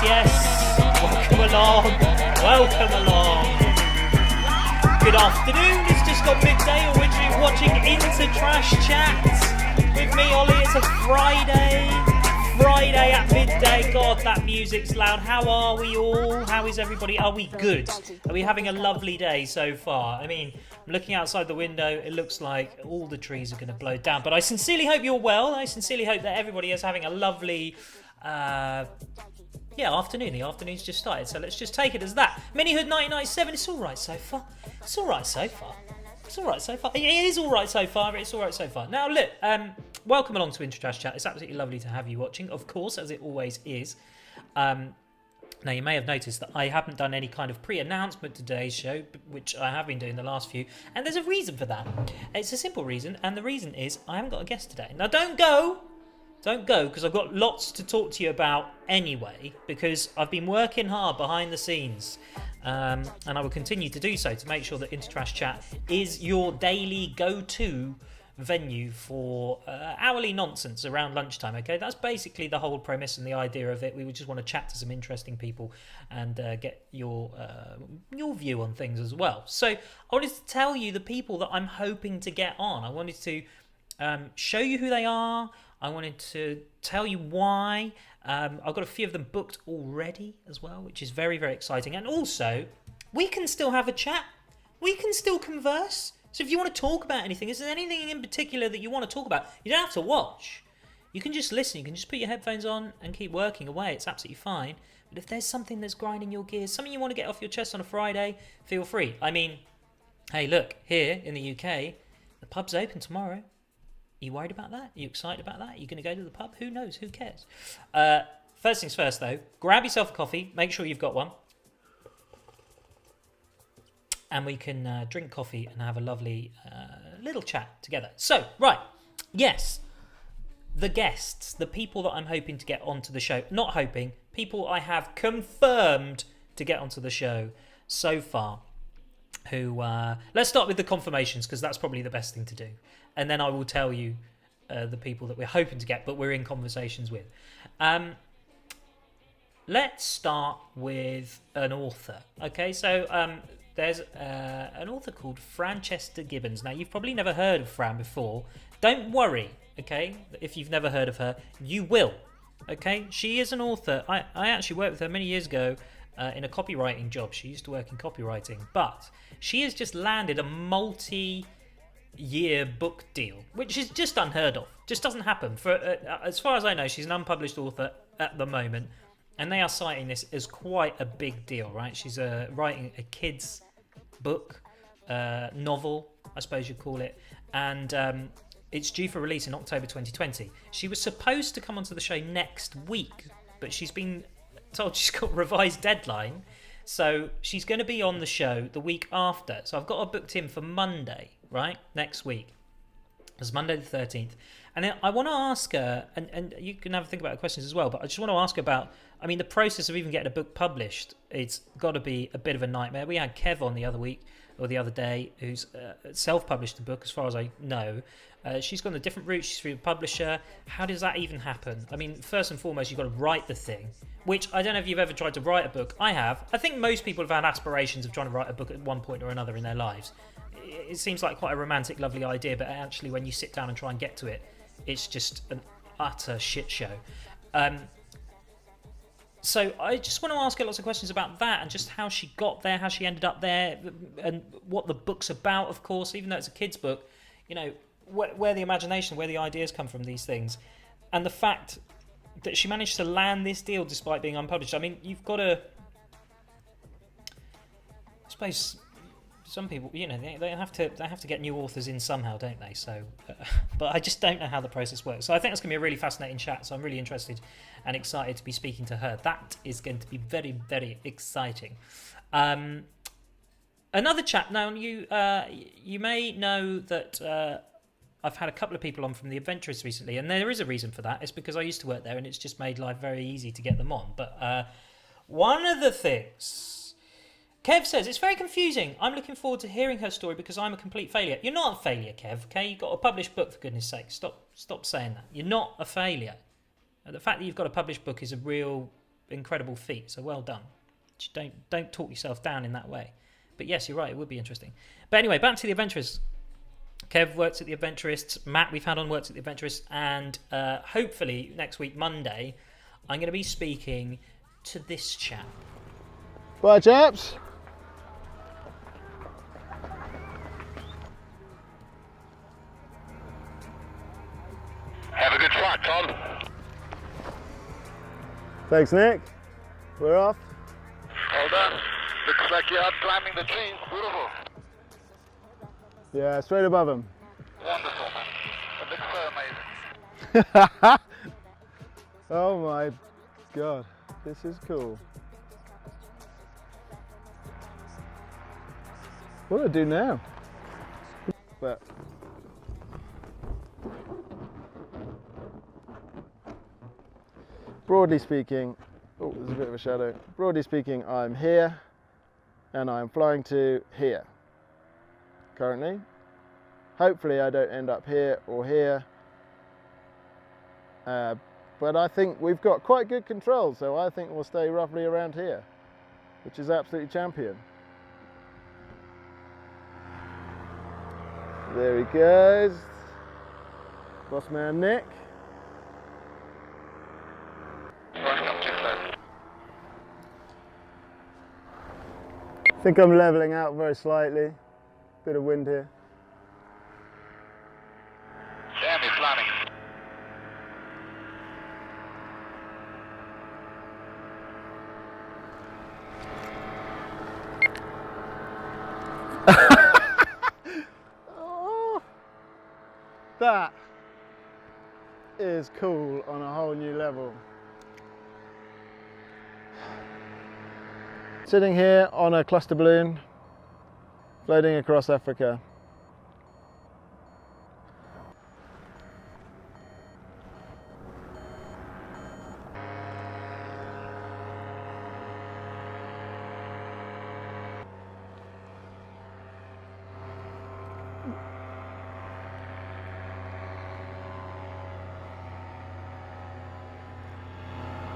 Yes. Welcome along. Good afternoon. It's just got midday, or we're watching InterTrash CHAT with me, Ollie. It's a Friday at midday. God, that music's loud. How are we all? How is everybody? Are we good? Are we having a lovely day so far? I mean, I'm looking outside the window. It looks like all the trees are going to blow down. But I sincerely hope you're well. I sincerely hope that everybody is having a lovely afternoon. The afternoon's just started, so let's just take it as that. Minihood 1997, it's alright so far. It is alright so far. Now, look, welcome along to InterTrash CHAT. It's absolutely lovely to have you watching, of course, as it always is. Now, you may have noticed that I haven't done any kind of pre-announcement today's show, which I have been doing the last few, and there's a reason for that. It's a simple reason, and the reason is I haven't got a guest today. Now, don't go, because I've got lots to talk to you about anyway, because I've been working hard behind the scenes, and I will continue to do so to make sure that InterTrash CHAT is your daily go-to venue for hourly nonsense around lunchtime. Okay, that's basically the whole premise and the idea of it. We would just want to chat to some interesting people and get your view on things as well. So I wanted to tell you the people that I'm hoping to get on. I wanted to show you who they are. I wanted to tell you why. I've got a few of them booked already as well, which is very, very exciting. And also, we can still have a chat. We can still converse. So if you want to talk about anything, is there anything in particular that you want to talk about? You don't have to watch. You can just listen. You can just put your headphones on and keep working away. It's absolutely fine. But if there's something that's grinding your gears, something you want to get off your chest on a Friday, feel free. I mean, hey, look, here in the UK, the pub's open tomorrow. Are you worried about that? Are you excited about that? Are you going to go to the pub? Who knows? Who cares? First things first, though. Grab yourself a coffee. Make sure you've got one. And we can drink coffee and have a lovely little chat together. So, right. Yes. The guests. The people that I'm hoping to get onto the show. Not hoping. People I have confirmed to get onto the show so far. Who? Let's start with the confirmations, because that's probably the best thing to do. And then I will tell you the people that we're hoping to get, but we're in conversations with. Let's start with an author. Okay, so there's an author called Fran Gibbons. Now, you've probably never heard of Fran before. Don't worry, okay? If you've never heard of her, you will. Okay, she is an author. I actually worked with her many years ago in a copywriting job. She used to work in copywriting, but she has just landed a multi-year book deal, which is just unheard of. Just doesn't happen. For as far as I know, she's an unpublished author at the moment, and they are citing this as quite a big deal, right? She's writing a kids' book, novel, I suppose you'd call it, and it's due for release in October 2020. She was supposed to come onto the show next week, but she's been told she's got a revised deadline, so she's going to be on the show the week after. So I've got her booked in for Monday, right, next week. It's Monday the 13th. And then I want to ask her, and you can have a think about the questions as well, but I just want to ask her about, I mean, the process of even getting a book published, it's got to be a bit of a nightmare. We had Kev on the other day, who's self-published the book, as far as I know. She's gone a different route. She's through a publisher. How does that even happen? I mean, first and foremost, you've got to write the thing, which I don't know if you've ever tried to write a book. I have. I think most people have had aspirations of trying to write a book at one point or another in their lives. It seems like quite a romantic, lovely idea, but actually when you sit down and try and get to it, it's just an utter shit show. So I just want to ask her lots of questions about that and just how she got there, how she ended up there, and what the book's about, of course, even though it's a kid's book, you know, where the imagination, where the ideas come from, these things. And the fact that she managed to land this deal despite being unpublished. I mean, you've got to, I suppose, some people, they have to get new authors in somehow, don't they? So, but I just don't know how the process works. So I think it's going to be a really fascinating chat. So I'm really interested and excited to be speaking to her. That is going to be very, very exciting. Another chat. Now you may know that I've had a couple of people on from the Adventurers recently, and there is a reason for that. It's because I used to work there, and it's just made life very easy to get them on. But one of the things, Kev says, it's very confusing. I'm looking forward to hearing her story because I'm a complete failure. You're not a failure, Kev, okay? You've got a published book, for goodness sake. Stop saying that. You're not a failure. The fact that you've got a published book is a real incredible feat, so well done. Just don't talk yourself down in that way. But yes, you're right, it would be interesting. But anyway, back to the Adventurers. Kev works at the Adventurists. Matt, we've had on, works at the Adventurists. And hopefully next week, Monday, I'm going to be speaking to this chap. Bye, chaps. Have a good flight, Tom. Thanks, Nick. We're off. Well done. Looks like you're out climbing the trees. Beautiful. Yeah, straight above him. Wonderful, man. It looks so amazing. Oh my God, this is cool. What do I do now? But broadly speaking, oh, there's a bit of a shadow. Broadly speaking, I'm here and I'm flying to here currently. Hopefully I don't end up here or here. But I think we've got quite good control, so I think we'll stay roughly around here, which is absolutely champion. There he goes. Boss man Nick. Welcome to that. I think I'm leveling out very slightly. Bit of wind here. Damn, he's landing. Oh, that is cool on a whole new level. Sitting here on a cluster balloon, floating across Africa.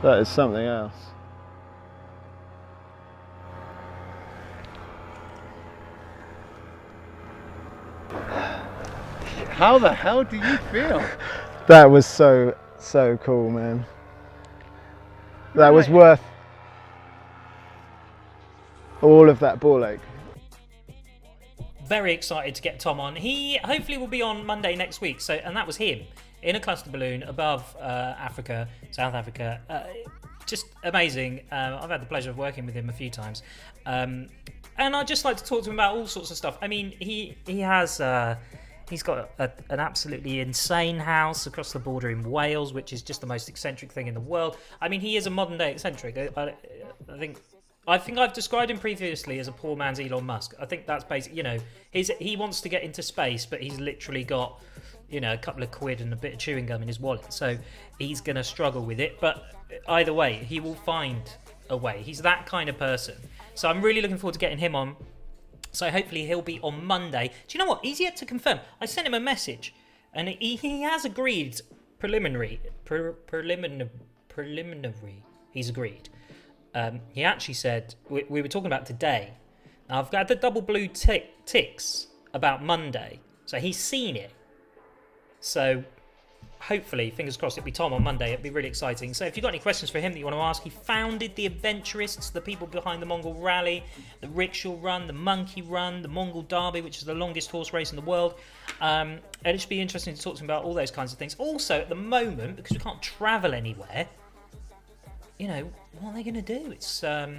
That is something else. How the hell do you feel? That was so cool, man. That was worth all of that ball ache. Very excited to get Tom on. He hopefully will be on Monday next week. So, and that was him in a cluster balloon above Africa, South Africa. Just amazing. I've had the pleasure of working with him a few times, and I'd just like to talk to him about all sorts of stuff. I mean, he has. He's got an absolutely insane house across the border in Wales, which is just the most eccentric thing in the world. I mean, he is a modern day eccentric. I think I've described him previously as a poor man's Elon Musk. I think that's basic. He wants to get into space, but he's literally got a couple of quid and a bit of chewing gum in his wallet. So he's going to struggle with it. But either way, he will find a way. He's that kind of person. So I'm really looking forward to getting him on. So hopefully he'll be on Monday. Do you know what? He's yet to confirm. I sent him a message, and he has agreed preliminary. He's agreed. He actually said we were talking about today. Now I've got the double blue ticks about Monday, so he's seen it. So hopefully, fingers crossed, it'll be Tom on Monday. It'll be really exciting. So if you've got any questions for him that you want to ask, he founded the Adventurists, the people behind the Mongol Rally, the Rickshaw Run, the Monkey Run, the Mongol Derby, which is the longest horse race in the world. And it should be interesting to talk to him about all those kinds of things. Also, at the moment, because we can't travel anywhere, what are they going to do? It's a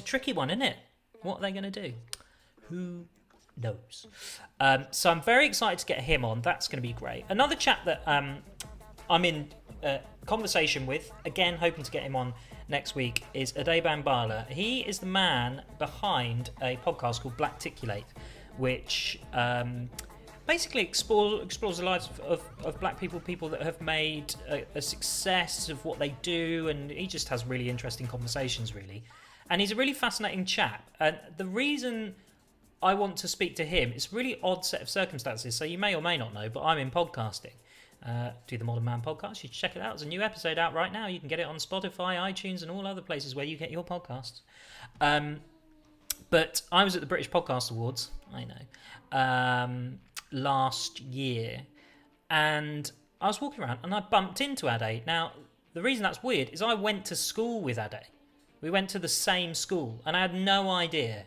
tricky one, isn't it? What are they going to do? Who knows? So I'm very excited to get him on. That's going to be great. Another chap that I'm in conversation with, again, hoping to get him on next week, is Adeban Bala. He is the man behind a podcast called Blackticulate, which basically explores the lives of black people that have made a success of what they do, and he just has really interesting conversations, really. And he's a really fascinating chap. And the reason I want to speak to him, it's a really odd set of circumstances, so you may or may not know, but I'm in podcasting. Do the Modern Man podcast. You should check it out. There's a new episode out right now. You can get it on Spotify, iTunes, and all other places where you get your podcasts. But I was at the British Podcast Awards, I know, last year, and I was walking around and I bumped into Ade. Now, the reason that's weird is I went to school with Ade. We went to the same school, and I had no idea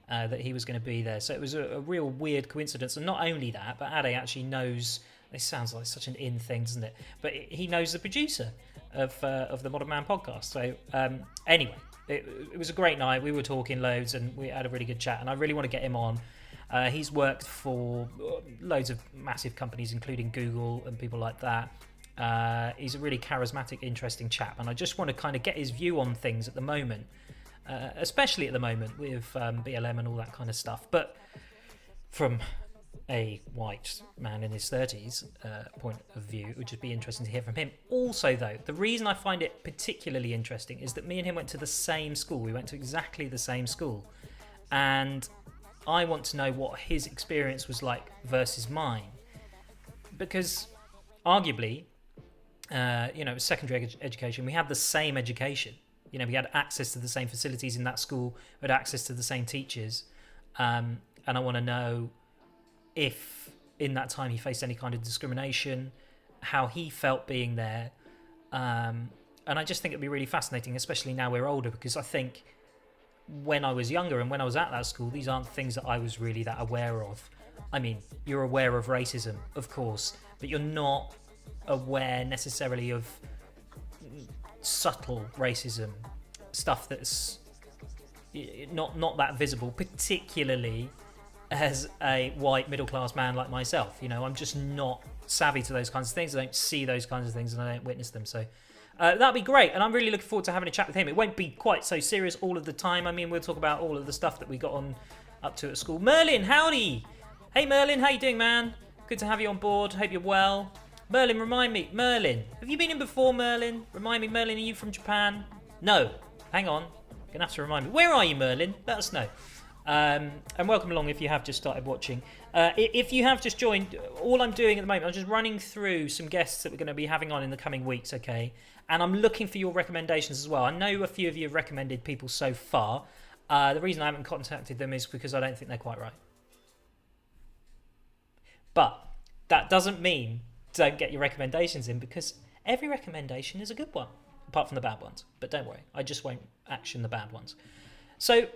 that he was going to be there. So it was a real weird coincidence. And not only that, but Ade actually knows. This sounds like such an in thing, doesn't it? But he knows the producer of the Modern Man podcast. So anyway, it was a great night. We were talking loads and we had a really good chat. And I really want to get him on. He's worked for loads of massive companies, including Google and people like that. He's a really charismatic, interesting chap. And I just want to kind of get his view on things at the moment, especially at the moment with BLM and all that kind of stuff. But from a white man in his 30s point of view, it would just be interesting to hear from him. Also, though, the reason I find it particularly interesting is that me and him went to the same school. We went to exactly the same school. And I want to know what his experience was like versus mine. Because arguably, it was secondary education. We had the same education. We had access to the same facilities in that school. We had access to the same teachers. And I want to know if in that time he faced any kind of discrimination, how he felt being there. And I just think it'd be really fascinating, especially now we're older, because I think when I was younger and when I was at that school, these aren't things that I was really that aware of. I mean, you're aware of racism, of course, but you're not aware necessarily of subtle racism, stuff that's not that visible, particularly as a white middle-class man like myself. I'm just not savvy to those kinds of things. I don't see those kinds of things and I don't witness them. So that'd be great. And I'm really looking forward to having a chat with him. It won't be quite so serious all of the time. I mean, we'll talk about all of the stuff that we got on up to at school. Merlin, howdy. Hey, Merlin, how you doing, man? Good to have you on board. Hope you're well. Merlin, remind me. Merlin, have you been in before, Merlin? Remind me, Merlin, are you from Japan? No. Hang on. You're going to have to remind me. Where are you, Merlin? Let us know. And welcome along if you have just started watching. If you have just joined, all I'm doing at the moment, I'm just running through some guests that we're going to be having on in the coming weeks, okay? And I'm looking for your recommendations as well. I know a few of you have recommended people so far. The reason I haven't contacted them is because I don't think they're quite right. But that doesn't mean don't get your recommendations in, because every recommendation is a good one, apart from the bad ones. But don't worry, I just won't action the bad ones. So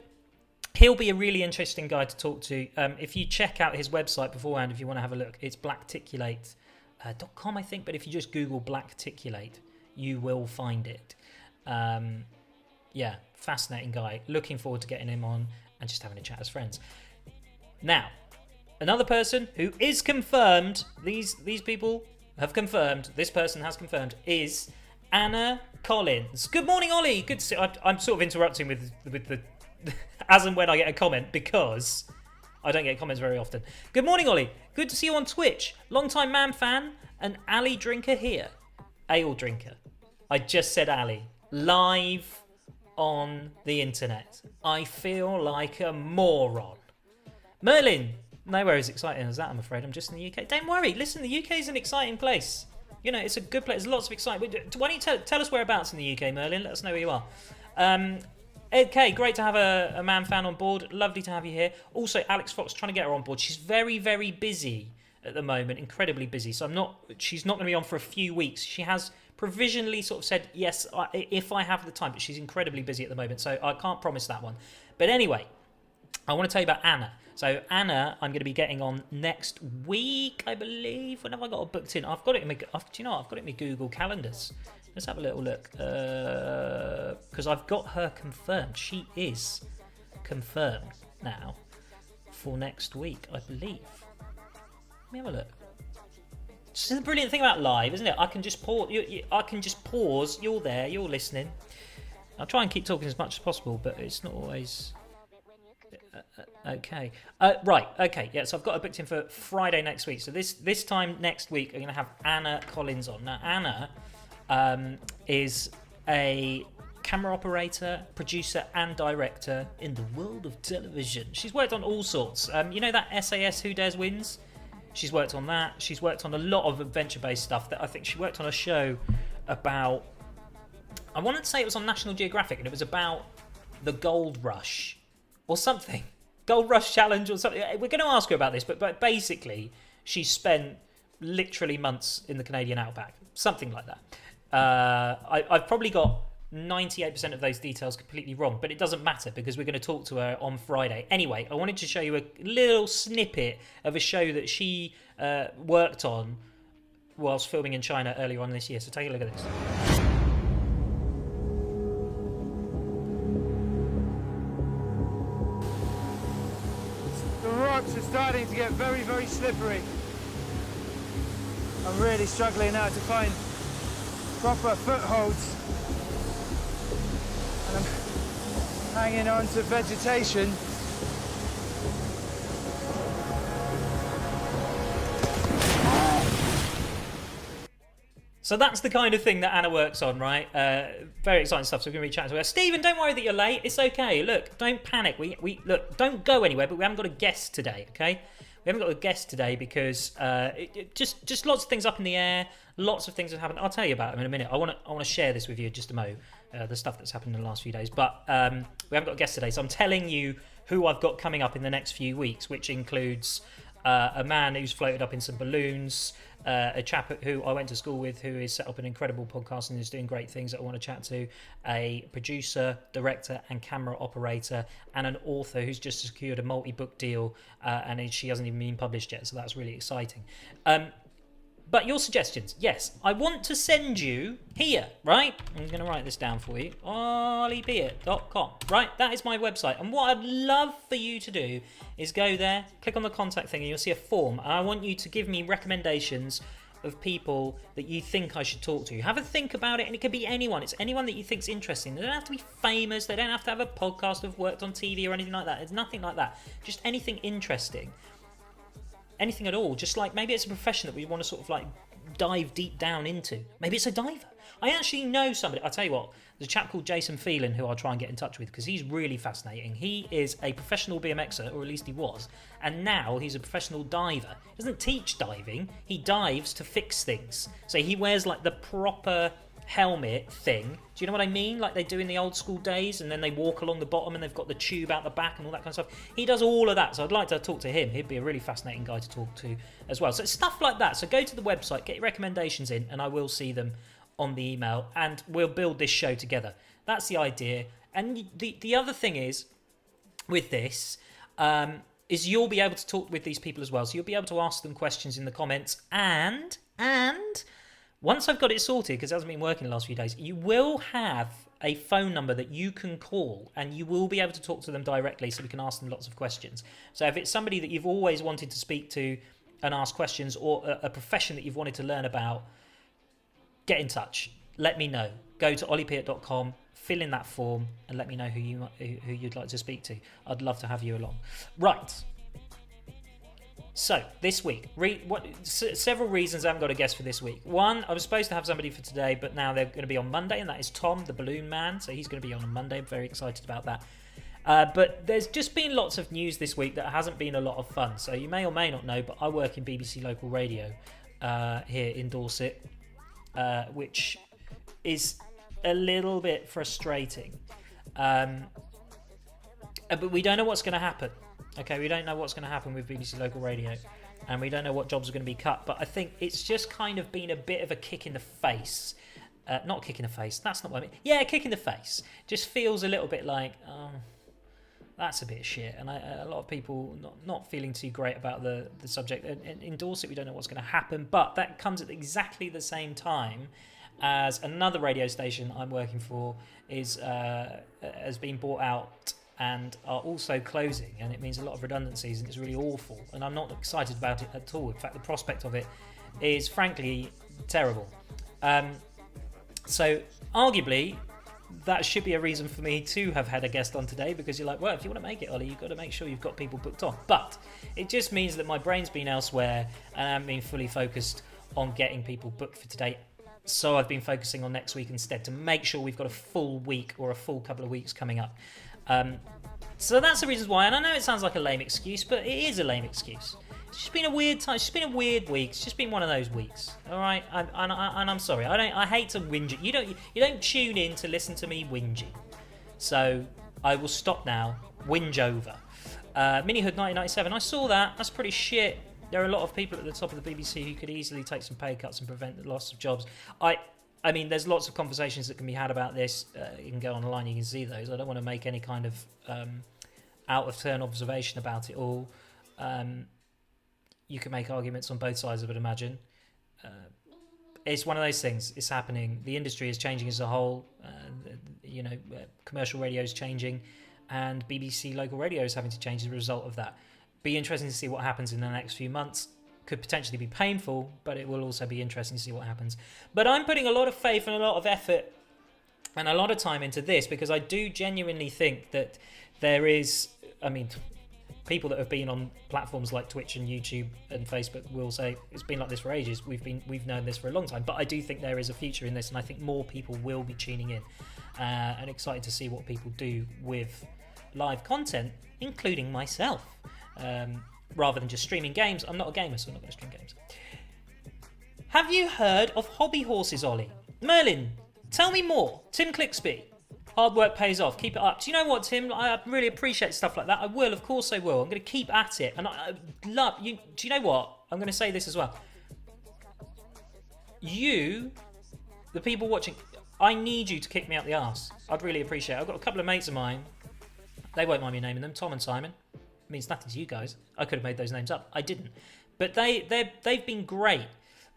he'll be a really interesting guy to talk to. If you check out his website beforehand, if you want to have a look, it's blackticulate.com, I think. But if you just Google Blackticulate, you will find it. Fascinating guy. Looking forward to getting him on and just having a chat as friends. Now, another person who is confirmed, these people have confirmed, this person has confirmed, is Anna Collins. Good morning, Ollie. Good to see. I'm sort of interrupting with the as and when I get a comment, because I don't get comments very often. Good morning, Ollie. Good to see you on Twitch. Long-time man fan and Ali drinker here. Ale drinker. I just said Ali. Live on the internet. I feel like a moron. Merlin. Nowhere as exciting as that, I'm afraid. I'm just in the UK. Don't worry. Listen, the UK is an exciting place. It's a good place. There's lots of excitement. Why don't you tell us whereabouts in the UK, Merlin? Let us know where you are. Okay, great to have a man fan on board. Lovely to have you here. Also, Alex Fox, trying to get her on board. She's very, very busy at the moment, incredibly busy. So she's not going to be on for a few weeks. She has provisionally sort of said, yes, if I have the time, but she's incredibly busy at the moment. So I can't promise that one. But anyway, I want to tell you about Anna. So Anna, I'm going to be getting on next week, I believe. When have I got it booked in? I've got it in my Google calendars. Let's have a little look, because I've got her confirmed. She is confirmed now for next week, I believe. Let me have a look. This is the brilliant thing about live, isn't it? I can just pause. I can just pause. You're there. You're listening. I'll try and keep talking as much as possible, but it's not always okay. Right. Okay. Yeah. So I've got it booked in for Friday next week. So this time next week, I'm going to have Anna Collins on. Now, Anna is a camera operator, producer, and director in the world of television. She's worked on all sorts. You know that SAS Who Dares Wins? She's worked on that. She's worked on a lot of adventure-based stuff. That I think she worked on a show about, I wanted to say it was on National Geographic, and it was about the gold rush or something. Gold Rush Challenge or something. We're going to ask her about this, but basically she spent literally months in the Canadian outback. Something like that. I've probably got 98% of those details completely wrong, but it doesn't matter because we're going to talk to her on Friday. Anyway, I wanted to show you a little snippet of a show that she worked on whilst filming in China earlier on this year. So take a look at this. The rocks are starting to get very, very slippery. I'm really struggling now to find proper footholds. And I'm hanging on to vegetation. So that's the kind of thing that Anna works on, right? Very exciting stuff. So we're going to be chatting to her. Stephen, don't worry that you're late. It's okay. Look, don't panic. We look, don't go anywhere. But we haven't got a guest today, okay? We haven't got a guest today because just lots of things up in the air. Lots of things have happened. I'll tell you about them in a minute. I want to share this with you in just a mo. The stuff that's happened in the last few days. But we haven't got a guest today, so I'm telling you who I've got coming up in the next few weeks, which includes a man who's floated up in some balloons. A chap who I went to school with who has set up an incredible podcast and is doing great things that I want to chat to, a producer, director and camera operator, and an author who's just secured a multi-book deal and she hasn't even been published yet, so that's really exciting. But your suggestions, yes, I want to send you here, right? I'm going to write this down for you. olliebeard.com, right? That is my website. And what I'd love for you to do is go there, click on the contact thing, and you'll see a form. And I want you to give me recommendations of people that you think I should talk to. Have a think about it, and it could be anyone. It's anyone that you think's interesting. They don't have to be famous. They don't have to have a podcast or have worked on TV or anything like that. It's nothing like that. Just anything interesting. Anything at all, just like maybe it's a profession that we want to sort of like dive deep down into. Maybe it's a diver. I actually know somebody, I'll tell you what, there's a chap called Jason Phelan who I'll try and get in touch with because he's really fascinating. He is a professional BMXer, or at least he was, and now he's a professional diver. He doesn't teach diving, he dives to fix things. So he wears like the proper helmet thing. Do you know what I mean? Like they do in the old school days, and then they walk along the bottom and they've got the tube out the back and all that kind of stuff. He does all of that, so I'd like to talk to him. He'd be a really fascinating guy to talk to as well. So it's stuff like that. So go to the website, get your recommendations in, and I will see them on the email, and we'll build this show together. That's the idea. And the other thing is, with this, is you'll be able to talk with these people as well. So you'll be able to ask them questions in the comments, and once I've got it sorted, because it hasn't been working the last few days, you will have a phone number that you can call and you will be able to talk to them directly so we can ask them lots of questions. So if it's somebody that you've always wanted to speak to and ask questions, or a profession that you've wanted to learn about, get in touch. Let me know. Go to olliepeart.com, fill in that form and let me know who you'd like to speak to. I'd love to have you along. Right. So, this week, several reasons I haven't got a guest for this week. One, I was supposed to have somebody for today, but now they're going to be on Monday, and that is Tom, the balloon man. So he's going to be on Monday. I'm very excited about that. But there's just been lots of news this week that hasn't been a lot of fun. So you may or may not know, but I work in BBC Local Radio here in Dorset, which is a little bit frustrating. But we don't know what's going to happen. Okay, we don't know what's going to happen with BBC Local Radio, and we don't know what jobs are going to be cut, but I think it's just kind of been a bit of a kick in the face. Not kick in the face, that's not what I mean. Yeah, a kick in the face. Just feels a little bit like, oh, that's a bit shit, and a lot of people not feeling too great about the subject. And in Dorset, we don't know what's going to happen, but that comes at exactly the same time as another radio station I'm working for has been bought out and are also closing, and it means a lot of redundancies, and it's really awful, and I'm not excited about it at all. In fact, the prospect of it is frankly terrible. So arguably that should be a reason for me to have had a guest on today, because you're like, well, if you want to make it, Ollie, you've got to make sure you've got people booked on. But it just means that my brain's been elsewhere and I haven't been fully focused on getting people booked for today. So I've been focusing on next week instead, to make sure we've got a full week or a full couple of weeks coming up. So that's the reasons why. And I know it sounds like a lame excuse, but it is a lame excuse. It's just been a weird time. It's just been a weird week. It's just been one of those weeks. All right, and I'm sorry. I hate to whinge. You don't tune in to listen to me whinging. So I will stop now. Whinge over. Minihood 1997. I saw that. That's pretty shit. There are a lot of people at the top of the BBC who could easily take some pay cuts and prevent the loss of jobs. I mean, there's lots of conversations that can be had about this. You can go online. You can see those. I don't want to make any kind of out of turn observation about it all. You can make arguments on both sides, I would imagine. It's one of those things. It's happening. The industry is changing as a whole. Commercial radio is changing, and BBC local radio is having to change as a result of that. Be interesting to see what happens in the next few months. Could potentially be painful, but it will also be interesting to see what happens. But I'm putting a lot of faith and a lot of effort and a lot of time into this, because I do genuinely think that there is, people that have been on platforms like Twitch and YouTube and Facebook will say it's been like this for ages. We've known this for a long time, but I do think there is a future in this, and I think more people will be tuning in and excited to see what people do with live content, including myself, rather than just streaming games. I'm not a gamer, so I'm not going to stream games. Have you heard of hobby horses, Ollie? Merlin, tell me more. Tim Clixby. Hard work pays off. Keep it up. Do you know what, Tim? I really appreciate stuff like that. I will, of course I will. I'm going to keep at it. And I love you. Do you know what? I'm going to say this as well. You, the people watching, I need you to kick me out the arse. I'd really appreciate it. I've got a couple of mates of mine. They won't mind me naming them. Tom and Simon. It means nothing to you guys. I could have made those names up. I didn't. But they've been great.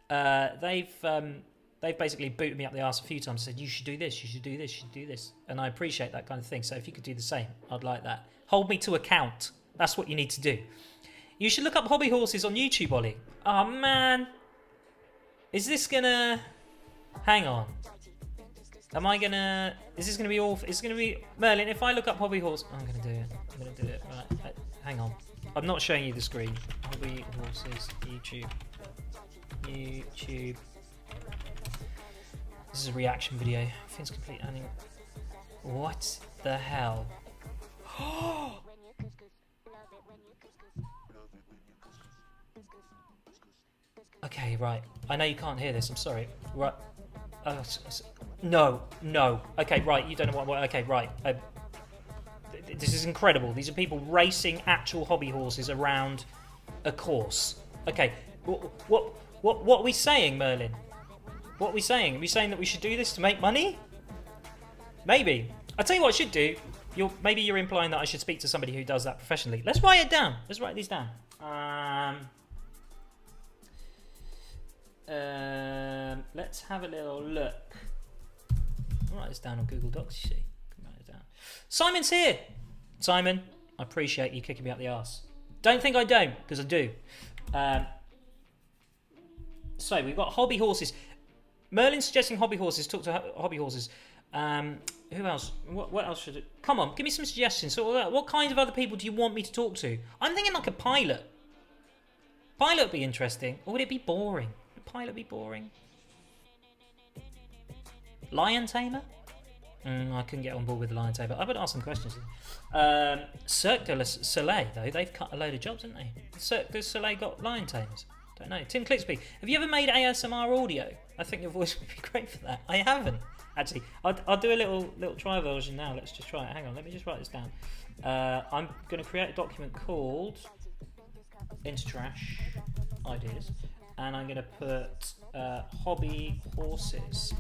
They've basically booted me up the arse a few times and said, you should do this, you should do this, you should do this. And I appreciate that kind of thing. So if you could do the same, I'd like that. Hold me to account. That's what you need to do. You should look up hobby horses on YouTube, Ollie. Oh, man. Is this going to... Hang on. Is this going to be awful? Is it going to be... Merlin, if I look up hobby horse... I'm going to do it. I'm going to do it. Right. Hang on. I'm not showing you the screen. Hobby horses, YouTube. This is a reaction video. Finn's complete anime. What the hell? Okay, right. I know you can't hear this. I'm sorry. Right. No. Okay, right. You don't know what. Okay, right. This is incredible. These are people racing actual hobby horses around a course. Okay. What are we saying, Merlin? What are we saying? Are we saying that we should do this to make money? Maybe. I'll tell you what I should do. Maybe you're implying that I should speak to somebody who does that professionally. Let's write it down. Let's write these down. Let's have a little look. I'll write this down on Google Docs, you see. Write it down. Simon's here. Simon, I appreciate you kicking me up the arse. Don't think I don't, because I do. So we've got hobby horses. Merlin's suggesting hobby horses. Talk to hobby horses. Who else? What else should it? Come on, give me some suggestions. So, what kinds of other people do you want me to talk to? I'm thinking like a pilot. Pilot would be interesting. Or would it be boring? Would a pilot be boring? Lion tamer? I couldn't get on board with the lion tamer. I would ask some questions. Cirque du Soleil, though, they've cut a load of jobs, haven't they? Cirque du Soleil got lion tamers. Don't know. Tim Clixby, have you ever made ASMR audio? I think your voice would be great for that. I haven't, actually. I'll do a little trial version now. Let's just try it. Hang on, let me just write this down. I'm going to create a document called InterTrash Ideas, and I'm going to put hobby horses.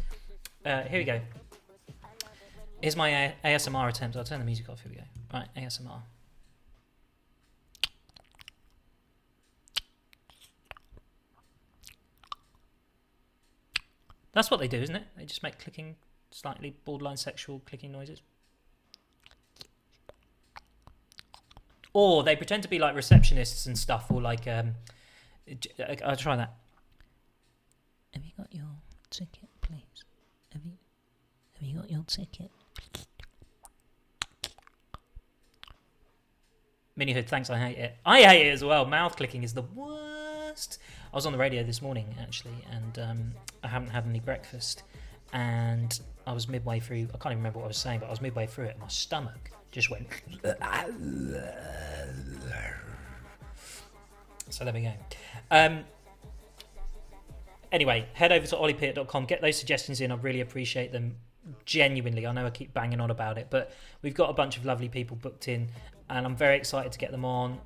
Here we go. Here's my ASMR attempt. I'll turn the music off. Here we go. Right, ASMR. That's what they do, isn't it? They just make clicking, slightly borderline sexual clicking noises. Or they pretend to be like receptionists and stuff, or like I'll try that. Have you got your ticket, please? Have you got your ticket? Mini Hood, thanks, I hate it. I hate it as well. Mouth clicking is the worst. I was on the radio this morning, actually, and I haven't had any breakfast. And I was midway through, I can't even remember what I was saying, but I was midway through it, and my stomach just went... So there we go. Anyway, head over to olliepeart.com, get those suggestions in. I really appreciate them. Genuinely, I know I keep banging on about it, but we've got a bunch of lovely people booked in, and I'm very excited to get them on.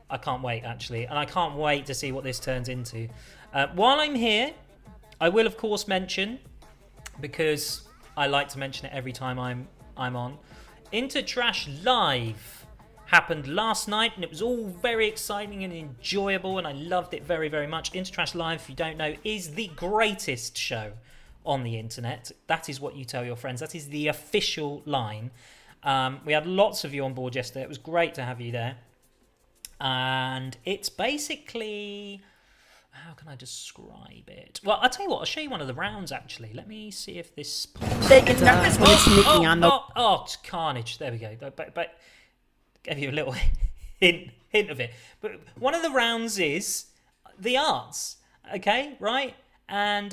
I can't wait, actually, and I can't wait to see what this turns into. While I'm here, I will, of course, mention, because I like to mention it every time I'm on, InterTrash Live happened last night, and it was all very exciting and enjoyable, and I loved it very, very much. InterTrash Live, if you don't know, is the greatest show on the internet. That is what you tell your friends. That is the official line. We had lots of you on board yesterday. It was great to have you there. And it's basically... How can I describe it? Well, I'll tell you what. I'll show you one of the rounds, actually. Let me see if this... Oh, it's carnage. There we go. But gave you a little hint of it. But one of the rounds is the arts. Okay, right? And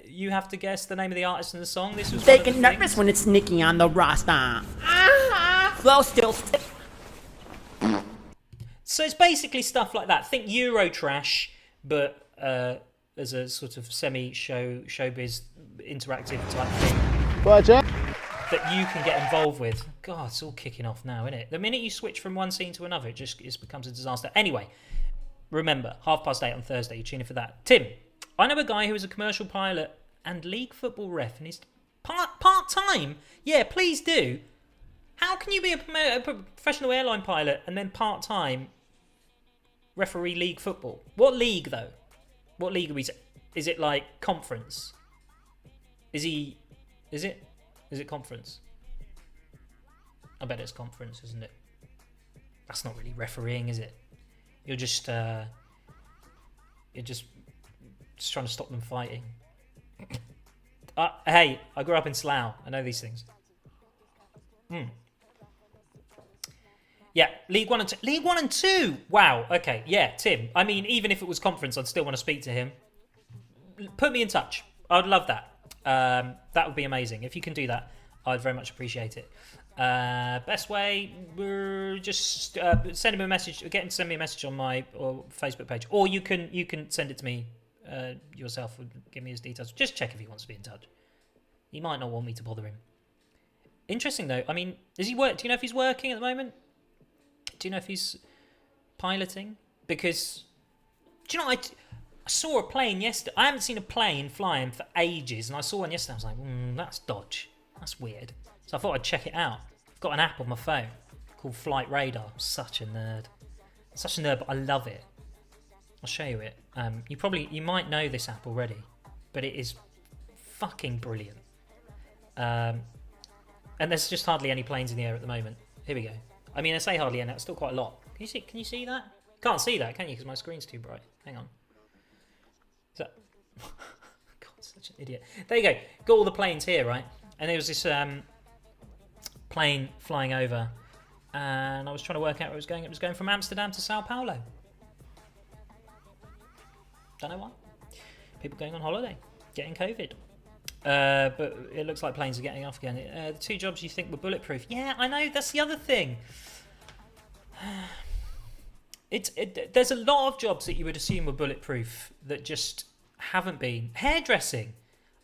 you have to guess the name of the artist and the song. This was they get nervous when it's Nikki on the roster. Flow still. So it's basically stuff like that. Think Eurotrash, but as a sort of showbiz interactive type thing. Bye, Jack. That you can get involved with. God, it's all kicking off now, isn't it? The minute you switch from one scene to another, it becomes a disaster. Anyway, remember, 8:30 on Thursday. You tune in for that. Tim, I know a guy who is a commercial pilot and league football ref, and he's part-time. Yeah, please do. How can you be a professional airline pilot and then part-time referee league football? What league, though? What league are we... Is it like conference? Is it conference? I bet it's conference, isn't it? That's not really refereeing, is it? You're just trying to stop them fighting. Hey, I grew up in Slough. I know these things. Yeah, League 1 and 2. League 1 and 2! Wow, okay. Yeah, Tim. I mean, even if it was conference, I'd still want to speak to him. Put me in touch. I'd love that. That would be amazing. If you can do that, I'd very much appreciate it. Best way, just send him a message. Get him to send me a message on my Facebook page, or you can send it to me yourself. And give me his details. Just check if he wants to be in touch. He might not want me to bother him. Interesting though. I mean, does he work? Do you know if he's working at the moment? Do you know if he's piloting? Because do you know I saw a plane yesterday. I haven't seen a plane flying for ages, and I saw one yesterday. I was like, that's dodge. That's weird. So I thought I'd check it out. I've got an app on my phone called Flight Radar. I'm such a nerd. Such a nerd, but I love it. I'll show you it. You might know this app already, but it is fucking brilliant. And there's just hardly any planes in the air at the moment. Here we go. I mean, I say hardly any. That's still quite a lot. Can you see that? Can't see that, can you? Because my screen's too bright. Hang on. Is that... God, such an idiot. There you go. Got all the planes here, right? And there was this plane flying over, and I was trying to work out where it was going. It was going from Amsterdam to Sao Paulo. Don't know why. People going on holiday, getting COVID. But it looks like planes are getting off again. The two jobs you think were bulletproof. Yeah, I know. That's the other thing. There's a lot of jobs that you would assume were bulletproof that just haven't been. Hairdressing.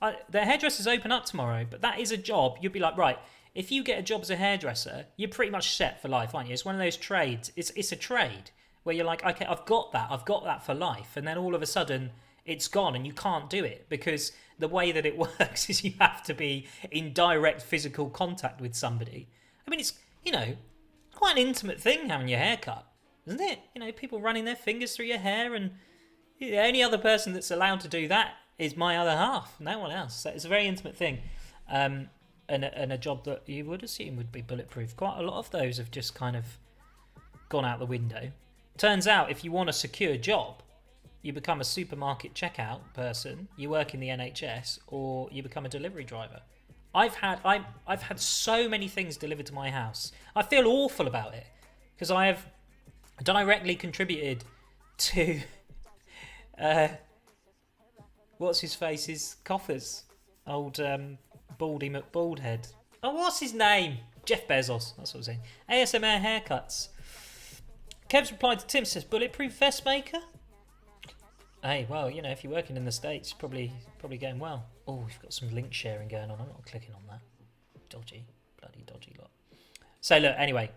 The hairdressers open up tomorrow, but that is a job. You'd be like, right, if you get a job as a hairdresser, you're pretty much set for life, aren't you? It's one of those trades. It's a trade where you're like, okay, I've got that for life. And then all of a sudden it's gone and you can't do it because the way that it works is you have to be in direct physical contact with somebody. I mean, it's, quite an intimate thing having your hair cut, isn't it? People running their fingers through your hair, and the only other person that's allowed to do that is my other half, no one else. So it's a very intimate thing, and a job that you would assume would be bulletproof. Quite a lot of those have just kind of gone out the window. Turns out if you want a secure job, you become a supermarket checkout person, you work in the NHS, or you become a delivery driver. I've had so many things delivered to my house. I feel awful about it because I have directly contributed to what's his face's coffers, old Baldy McBaldhead. Oh, what's his name? Jeff Bezos. That's what I'm saying. ASMR haircuts. Kev's replied to Tim, says bulletproof vest maker. Hey, well, you know, if you're working in the States, you're probably going well. Oh, we've got some link sharing going on. I'm not clicking on that. Dodgy. Bloody dodgy lot. So, look, anyway.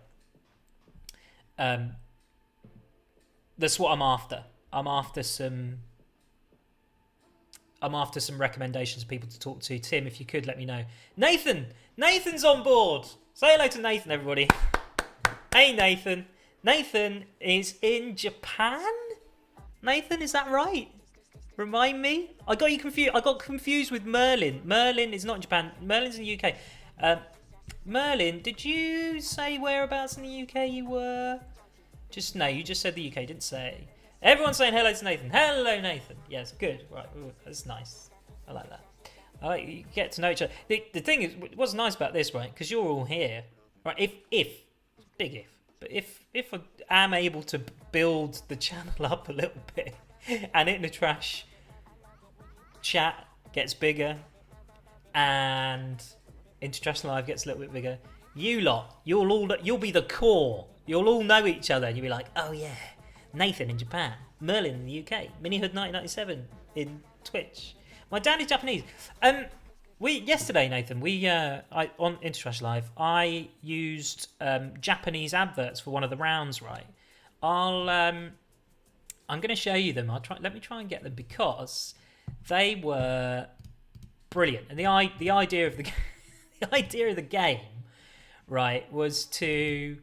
That's what I'm after. I'm after some recommendations of people to talk to. Tim, if you could, let me know. Nathan's on board. Say hello to Nathan, everybody. Hey, Nathan. Nathan is in Japan? Nathan, is that right? Remind me. I got confused with Merlin. Merlin is not in Japan. Merlin's in the UK. Merlin, did you say whereabouts in the UK you were? You just said the UK, didn't say. Everyone's saying hello to Nathan. Hello, Nathan. Yes, good. Right, that's nice. I like that. I like you get to know each other. The thing is, what's nice about this, right? Because you're all here, right? If I am able to build the channel up a little bit, and InterTrash chat gets bigger, and InterTrash Live gets a little bit bigger, you'll be the core. You'll all know each other, and you'll be like, oh yeah, Nathan in Japan, Merlin in the UK, Minihood 1997 in Twitch. My dad is Japanese. Yesterday, Nathan, on InterTrash Live, I used Japanese adverts for one of the rounds. Right, I'm going to show you them. Let me try and get them because they were brilliant. And the idea of the the idea of the game, right, was to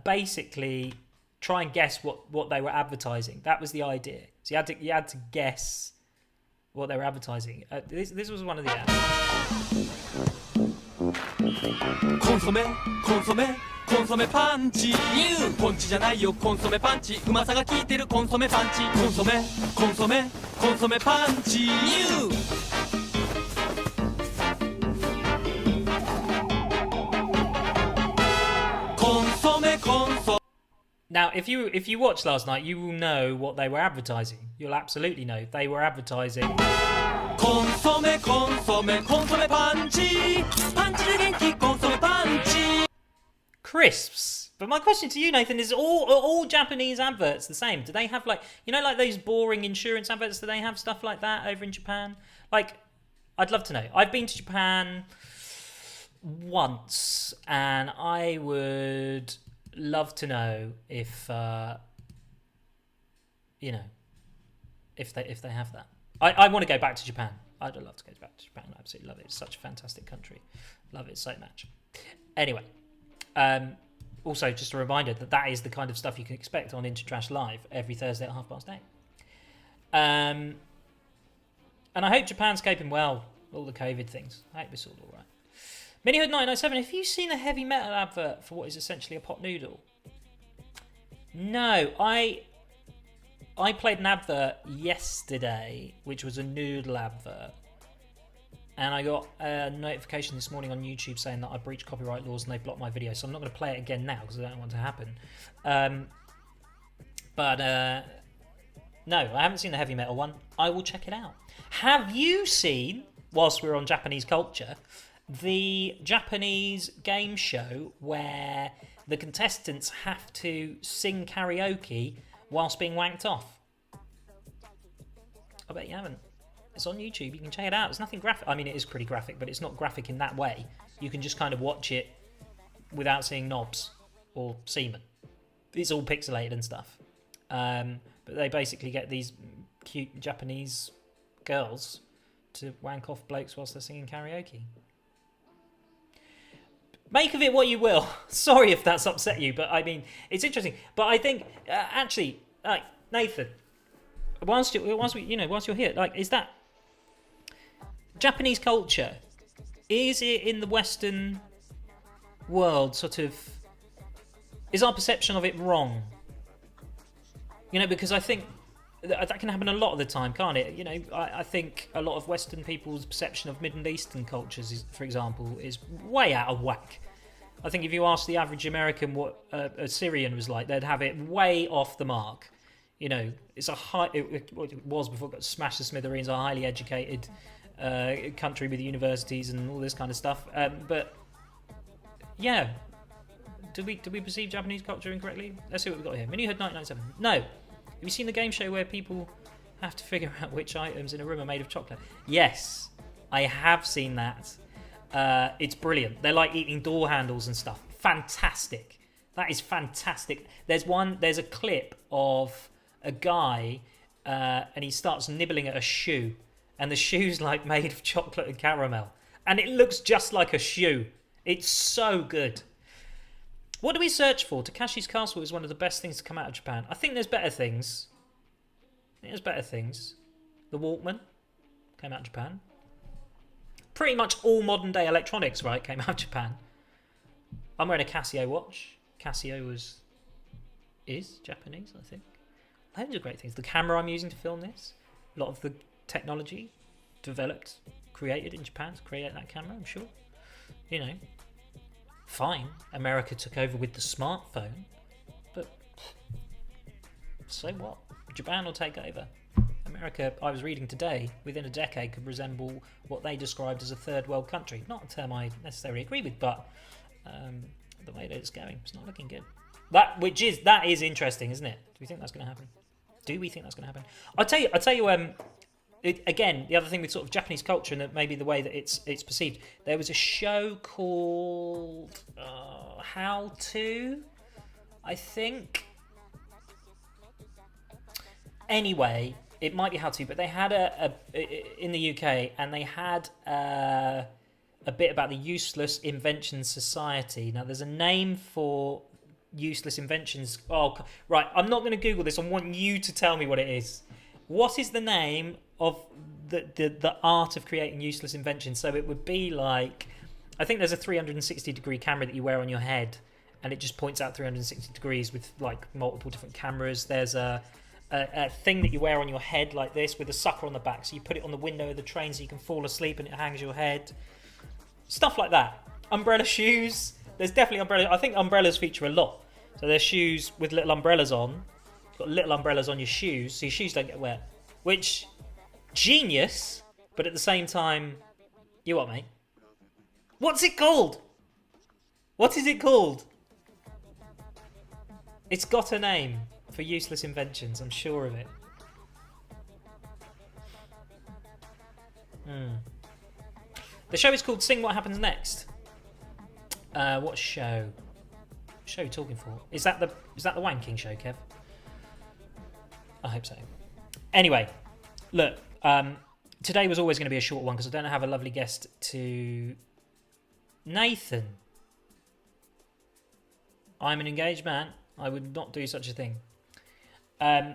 basically try and guess what they were advertising. That was the idea. So you had to guess what they were advertising. This was one of the ads. コンソメコンソメコンソメパンチニューポンチじゃないよコンソメパンチうまさが効いてるコンソメパンチコンソメコンソメコンソメパンチニュー Now, if you watched last night, you will know what they were advertising. You'll absolutely know. They were advertising コンソメコンソメコンソメパンチパンチで元気コンソメパンチ crisps. But my question to you, Nathan, is all Japanese adverts the same? Do they have like those boring insurance adverts? Do they have stuff like that over in Japan? Like, I'd love to know. I've been to Japan once, and I would love to know if if they have that. I want to go back to Japan. I'd love to go back to Japan. I absolutely love it. It's such a fantastic country. Love it so much. Anyway, also just a reminder that is the kind of stuff you can expect on InterTrash Live every Thursday at 8:30. And I hope Japan's coping well with all the COVID things. I hope it's all right. Minihood 997, have you seen a heavy metal advert for what is essentially a pot noodle? No, I played an advert yesterday, which was a noodle advert. And I got a notification this morning on YouTube saying that I breached copyright laws and they blocked my video. So I'm not going to play it again now because I don't want it to happen. No, I haven't seen the heavy metal one. I will check it out. Have you seen, whilst we're on Japanese culture, the Japanese game show where the contestants have to sing karaoke whilst being wanked off? I bet you haven't. It's on YouTube. You can check it out. It's nothing graphic. I mean, it is pretty graphic, but it's not graphic in that way. You can just kind of watch it without seeing knobs or semen. It's all pixelated and stuff. But they basically get these cute Japanese girls to wank off blokes whilst they're singing karaoke. Make of it what you will. Sorry if that's upset you, but I mean, it's interesting. But I think, actually, Nathan, whilst you're here, like, is that Japanese culture? Is it in the Western world sort of Is our perception of it wrong? You know, because I think that can happen a lot of the time, can't it? You know, I think a lot of Western people's perception of Middle Eastern cultures, for example, is way out of whack. I think if you ask the average American what a Syrian was like, they'd have it way off the mark. You know, it's it was before it got smashed to smithereens, a highly educated country with universities and all this kind of stuff. But yeah, do we perceive Japanese culture incorrectly? Let's see what we've got here. Minihood 1997. No. Have you seen the game show where people have to figure out which items in a room are made of chocolate? Yes, I have seen that. It's brilliant. They're like eating door handles and stuff. Fantastic. That is fantastic. There's a clip of a guy and he starts nibbling at a shoe, and the shoe's like made of chocolate and caramel, and it looks just like a shoe. It's so good. What do we search for? Takashi's Castle is one of the best things to come out of Japan. I think there's better things. The Walkman came out of Japan. Pretty much all modern day electronics, right, came out of Japan. I'm wearing a Casio watch. Casio is Japanese, I think. Loads of great things. The camera I'm using to film this, a lot of the technology developed, created in Japan to create that camera, I'm sure. You know, fine. America took over with the smartphone, but so what? Japan will take over. America, I was reading today, within a decade could resemble what they described as a third world country. Not a term I necessarily agree with, but the way that it's going, it's not looking good. That is interesting, isn't it? Do we think that's going to happen? I'll tell you. Again, the other thing with sort of Japanese culture and maybe the way that it's perceived. There was a show called How To, I think. Anyway, it might be How To, but they had in the UK, and they had a bit about the Useless Inventions Society. Now, there's a name for Useless Inventions. Oh, right. I'm not going to Google this. I want you to tell me what it is. What is the name of the art of creating useless inventions? So it would be like, I think there's a 360-degree camera that you wear on your head, and it just points out 360 degrees with like multiple different cameras. There's a thing that you wear on your head like this with a sucker on the back, so you put it on the window of the train so you can fall asleep and it hangs your head. Stuff like that. Umbrella shoes. There's definitely umbrellas. I think umbrellas feature a lot. So there's shoes with little umbrellas on. You've got little umbrellas on your shoes, so your shoes don't get wet. Which, genius, but at the same time, you what, mate? What's it called? What is it called? It's got a name for useless inventions, I'm sure of it. The show is called Sing What Happens Next. What show? What show are you talking for? Is that the wanking show, Kev? I hope so. Anyway, look, today was always going to be a short one because I don't have a lovely guest to... Nathan. I'm an engaged man. I would not do such a thing. Yeah,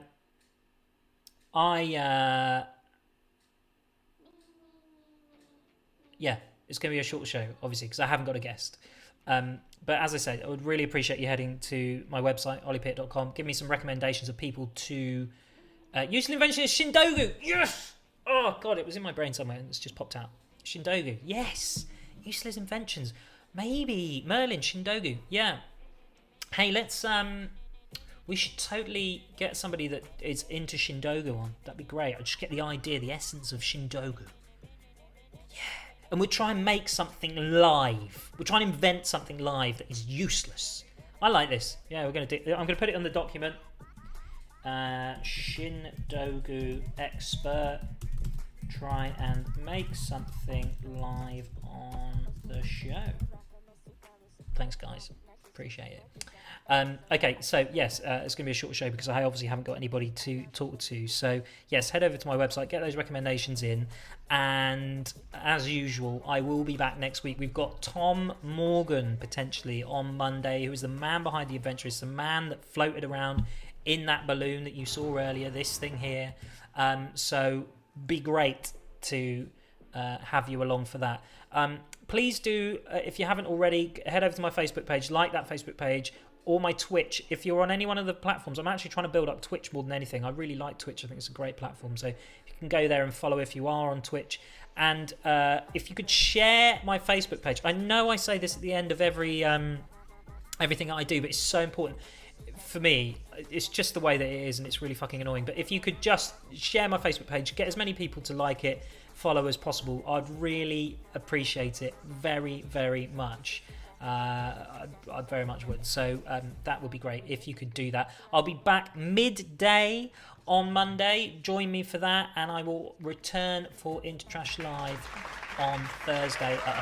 it's going to be a short show, obviously, because I haven't got a guest. But as I said, I would really appreciate you heading to my website, olliepitt.com. Give me some recommendations of people to... Useful invention is Shindogu. Yes! Oh, God, it was in my brain somewhere and it's just popped out. Shindogu. Yes! Useless inventions. Maybe Merlin, Shindogu. Yeah. Hey, let's... we should totally get somebody that is into Shindogu on. That'd be great. I'd just get the idea, the essence of Shindogu. Yeah. And we'll try and make something live. We'll try and invent something live that is useless. I like this. Yeah, I'm going to put it on the document. Shindogu expert. Try and make something live on the show. Thanks, guys. Appreciate it. Okay, so yes, it's going to be a short show because I obviously haven't got anybody to talk to. So yes, head over to my website, get those recommendations in, and as usual, I will be back next week. We've got Tom Morgan potentially on Monday, who is the man behind the Adventurers, the man that floated around in that balloon that you saw earlier, this thing here. So be great to have you along for that. Please do, if you haven't already, head over to my Facebook page, like that Facebook page. or my Twitch. If you're on any one of the platforms, I'm actually trying to build up Twitch more than anything. I really like Twitch. I think it's a great platform. So you can go there and follow if you are on Twitch. And if you could share my Facebook page. I know I say this at the end of every everything I do, but it's so important. For me, it's just the way that it is, and it's really fucking annoying. But if you could just share my Facebook page, get as many people to like it, follow as possible, I'd really appreciate it very, very much. I very much would. So that would be great if you could do that. I'll be back midday on Monday. Join me for that, and I will return for InterTrash Live on Thursday at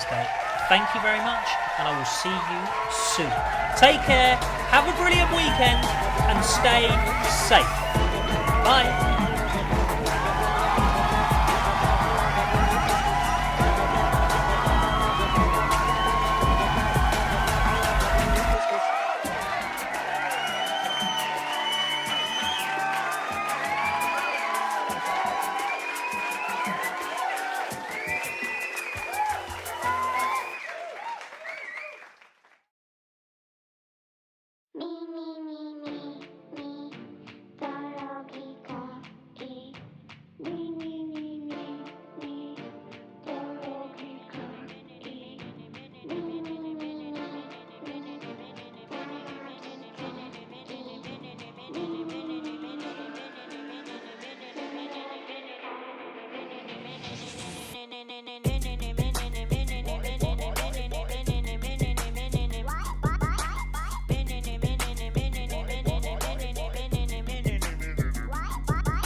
8:30. Thank you very much, and I will see you soon. Take care, have a brilliant weekend, and stay safe. Bye. Me, me.